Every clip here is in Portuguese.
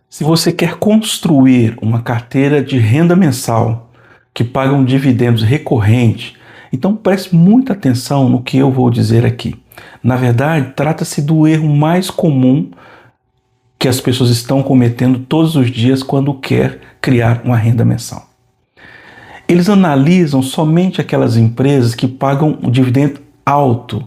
Se você quer construir uma carteira de renda mensal que paga um dividendos recorrente, então preste muita atenção no que eu vou dizer aqui. Na verdade, trata-se do erro mais comum que as pessoas estão cometendo todos os dias quando quer criar uma renda mensal. Eles analisam somente aquelas empresas que pagam um dividendo alto.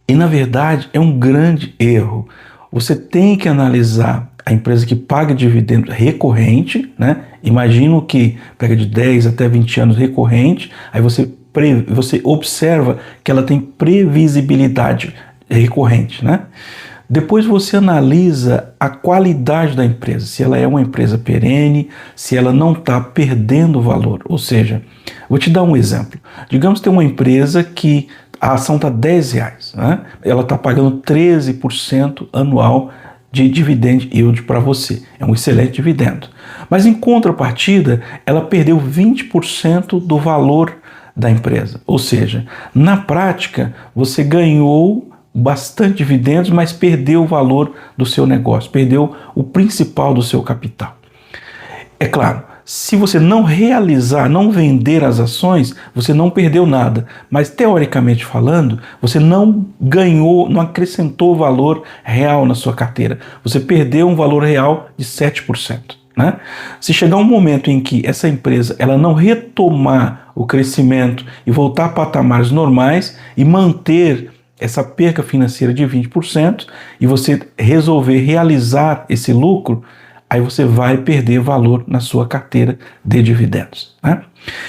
E na verdade é um grande erro. Você tem que analisar a empresa que paga dividendo recorrente, né? Imagino que pega de 10 até 20 anos recorrente, aí você observa que ela tem previsibilidade recorrente, né? Depois você analisa a qualidade da empresa, se ela é uma empresa perene, se ela não está perdendo valor. Ou seja, vou te dar um exemplo. Digamos que tem uma empresa que a ação está R$10, né? Ela está pagando 13% anual de dividend yield para você. É um excelente dividendo. Mas em contrapartida, ela perdeu 20% do valor da empresa. Ou seja, na prática, você ganhou bastante dividendos, mas perdeu o valor do seu negócio, perdeu o principal do seu capital. É claro, se você não realizar, não vender as ações, você não perdeu nada. Mas teoricamente falando, você não ganhou, não acrescentou valor real na sua carteira. Você perdeu um valor real de 7%. Né? Se chegar um momento em que essa empresa ela não retomar o crescimento e voltar a patamares normais e manter essa perca financeira de 20% e você resolver realizar esse lucro, aí você vai perder valor na sua carteira de dividendos. Né?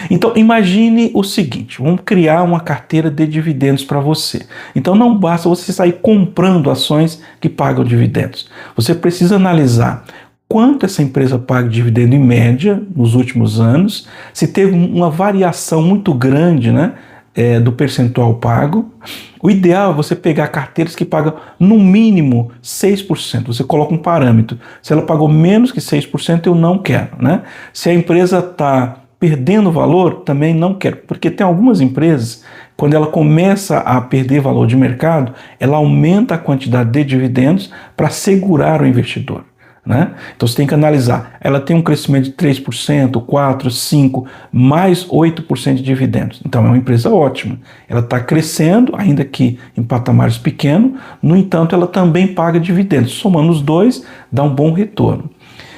Então imagine o seguinte, vamos criar uma carteira de dividendos para você. Então não basta você sair comprando ações que pagam dividendos. Você precisa analisar quanto essa empresa paga de dividendo em média nos últimos anos, se teve uma variação muito grande, né, do percentual pago. O ideal é você pegar carteiras que pagam no mínimo 6%. Você coloca um parâmetro. Se ela pagou menos que 6%, eu não quero. Né? Se a empresa está perdendo valor, também não quero. Porque tem algumas empresas, quando ela começa a perder valor de mercado, ela aumenta a quantidade de dividendos para segurar o investidor. Né? Então você tem que analisar, ela tem um crescimento de 3%, 4%, 5%, mais 8% de dividendos. Então é uma empresa ótima. Ela está crescendo, ainda que em patamares pequenos, no entanto ela também paga dividendos. Somando os dois, dá um bom retorno.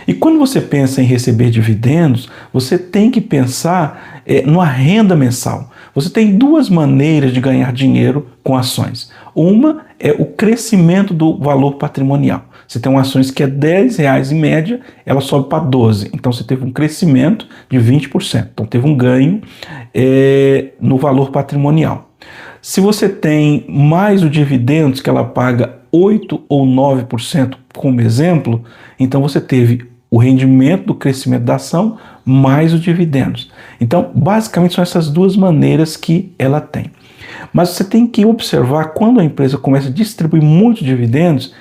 E quando você pensa em receber dividendos, você tem que pensar numa renda mensal. Você tem duas maneiras de ganhar dinheiro com ações. Uma é o crescimento do valor patrimonial. Você tem ações que é R$10 em média, ela sobe para 12. Então você teve um crescimento de 20%. Então teve um ganho no valor patrimonial. Se você tem mais os dividendos que ela paga 8 ou 9% como exemplo, então você teve o rendimento do crescimento da ação mais os dividendos. Então basicamente são essas duas maneiras que ela tem. Mas você tem que observar quando a empresa começa a distribuir muitos dividendos,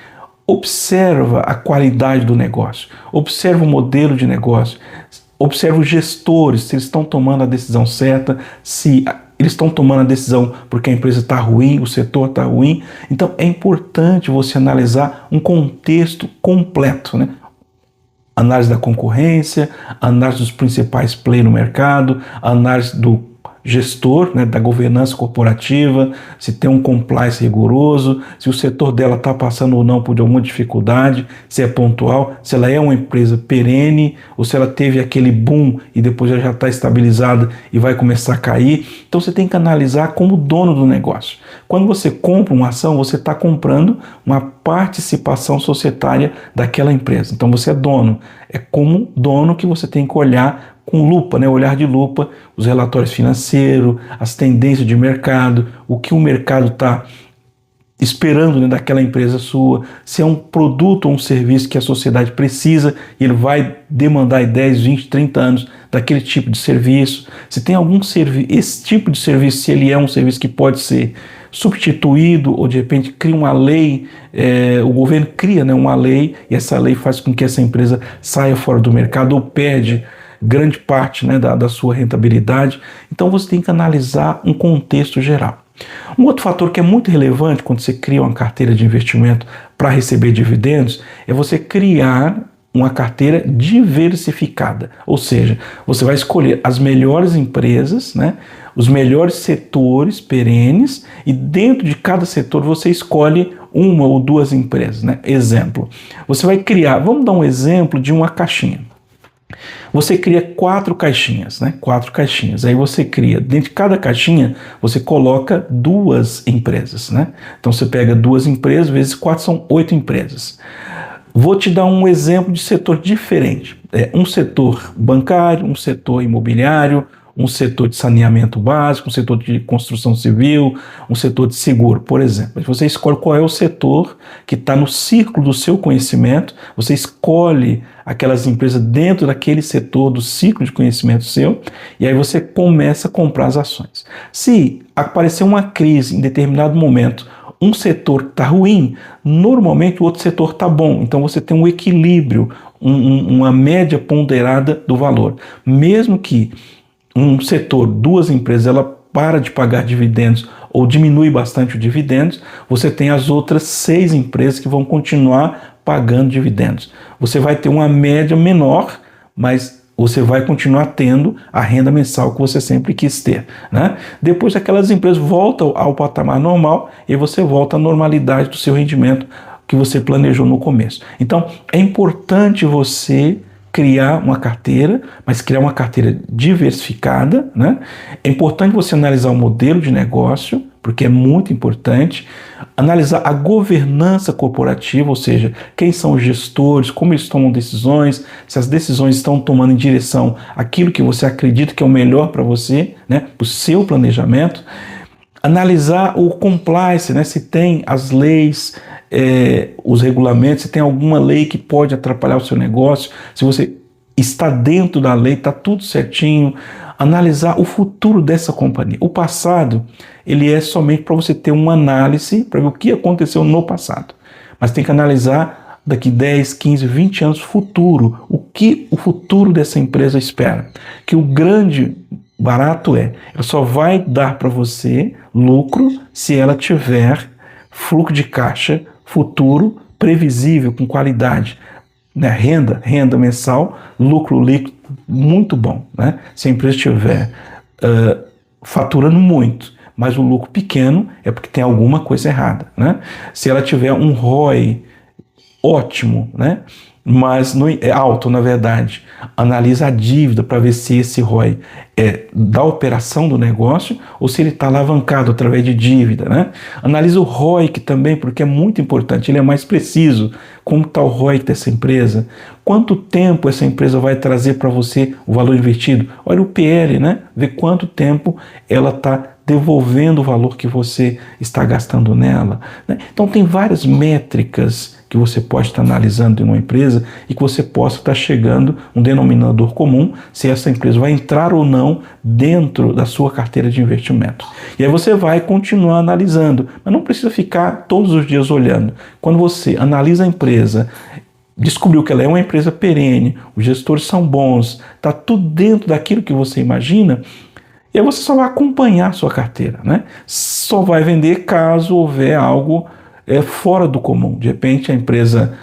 observa a qualidade do negócio, observa o modelo de negócio, observa os gestores, se eles estão tomando a decisão certa, se eles estão tomando a decisão porque a empresa está ruim, o setor está ruim. Então é importante você analisar um contexto completo, né? Análise da concorrência, análise dos principais players no mercado, análise do gestor, né, da governança corporativa, se tem um compliance rigoroso, se o setor dela está passando ou não por alguma dificuldade, se é pontual, se ela é uma empresa perene ou se ela teve aquele boom e depois já está estabilizada e vai começar a cair. Então você tem que analisar como dono do negócio. Quando você compra uma ação, você está comprando uma participação societária daquela empresa. Então você é dono. É como dono que você tem que olhar com lupa, né? Olhar de lupa, os relatórios financeiros, as tendências de mercado, o que o mercado está esperando, né, daquela empresa sua, se é um produto ou um serviço que a sociedade precisa e ele vai demandar 10, 20, 30 anos daquele tipo de serviço, se tem algum serviço, esse tipo de serviço, se ele é um serviço que pode ser substituído ou de repente cria uma lei, o governo cria, né, uma lei e essa lei faz com que essa empresa saia fora do mercado ou perde grande parte, né, da sua rentabilidade. Então você tem que analisar um contexto geral. Um outro fator que é muito relevante quando você cria uma carteira de investimento para receber dividendos é você criar uma carteira diversificada, ou seja, você vai escolher as melhores empresas, né, os melhores setores perenes, e dentro de cada setor você escolhe uma ou duas empresas, né? Exemplo, você vai criar, vamos dar um exemplo de uma caixinha. Você cria 4 caixinhas, né? 4 caixinhas. Aí você cria, dentro de cada caixinha, você coloca 2 empresas, né? Então você pega 2 empresas, vezes 4 são 8 empresas. Vou te dar um exemplo de setor diferente. Um setor bancário, um setor imobiliário, um setor de saneamento básico, um setor de construção civil, um setor de seguro, por exemplo. Você escolhe qual é o setor que está no círculo do seu conhecimento, você escolhe aquelas empresas dentro daquele setor do ciclo de conhecimento seu, e aí você começa a comprar as ações. Se aparecer uma crise em determinado momento, um setor está ruim, normalmente o outro setor está bom. Então você tem um equilíbrio, uma média ponderada do valor. Mesmo que um setor, 2 empresas, ela para de pagar dividendos ou diminui bastante os dividendos, você tem as outras 6 empresas que vão continuar pagando dividendos. Você vai ter uma média menor, mas você vai continuar tendo a renda mensal que você sempre quis ter, né? Depois aquelas empresas voltam ao patamar normal e você volta à normalidade do seu rendimento que você planejou no começo. Então é importante você criar uma carteira, mas criar uma carteira diversificada, né? É importante você analisar o modelo de negócio, porque é muito importante, analisar a governança corporativa, ou seja, quem são os gestores, como eles tomam decisões, se as decisões estão tomando em direção àquilo que você acredita que é o melhor para você, né? O seu planejamento. Analisar o compliance, né? Se tem as leis, os regulamentos, se tem alguma lei que pode atrapalhar o seu negócio, se você está dentro da lei, está tudo certinho. Analisar o futuro dessa companhia. O passado, ele é somente para você ter uma análise para ver o que aconteceu no passado. Mas tem que analisar daqui 10, 15, 20 anos futuro, o que o futuro dessa empresa espera. Que o grande barato ela só vai dar para você lucro se ela tiver fluxo de caixa futuro previsível, com qualidade, né? Renda mensal, lucro líquido muito bom, né? Se a empresa estiver faturando muito, mas o lucro pequeno, é porque tem alguma coisa errada, né? Se ela tiver um ROI ótimo, né? Mas é alto, na verdade, analisa a dívida para ver se esse ROI é da operação do negócio ou se ele está alavancado através de dívida, né? Analisa o ROIC também, porque é muito importante, ele é mais preciso. Como está o ROIC dessa empresa? Quanto tempo essa empresa vai trazer para você o valor investido? Olha o PL, né? Vê quanto tempo ela está devolvendo o valor que você está gastando nela, né? Então tem várias métricas que você pode estar analisando em uma empresa e que você possa estar chegando um denominador comum se essa empresa vai entrar ou não dentro da sua carteira de investimento. E aí você vai continuar analisando, mas não precisa ficar todos os dias olhando. Quando você analisa a empresa, descobriu que ela é uma empresa perene, os gestores são bons, está tudo dentro daquilo que você imagina, e aí você só vai acompanhar a sua carteira, né? Só vai vender caso houver algo fora do comum. De repente a empresa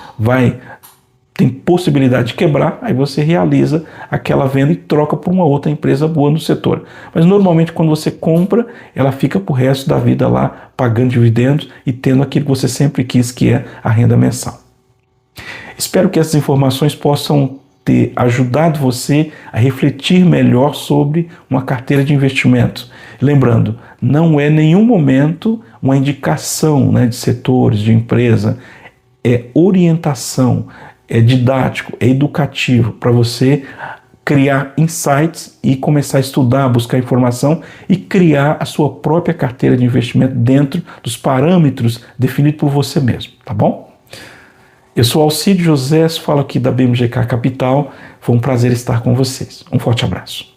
tem possibilidade de quebrar, aí você realiza aquela venda e troca por uma outra empresa boa no setor. Mas normalmente quando você compra, ela fica pro resto da vida lá, pagando dividendos e tendo aquilo que você sempre quis, que é a renda mensal. Espero que essas informações possam ter ajudado você a refletir melhor sobre uma carteira de investimento. Lembrando, não é em nenhum momento uma indicação, né, de setores, de empresa, é orientação, é didático, é educativo para você criar insights e começar a estudar, buscar informação e criar a sua própria carteira de investimento dentro dos parâmetros definidos por você mesmo, tá bom? Eu sou Alcide José, falo aqui da BMGK Capital, foi um prazer estar com vocês. Um forte abraço.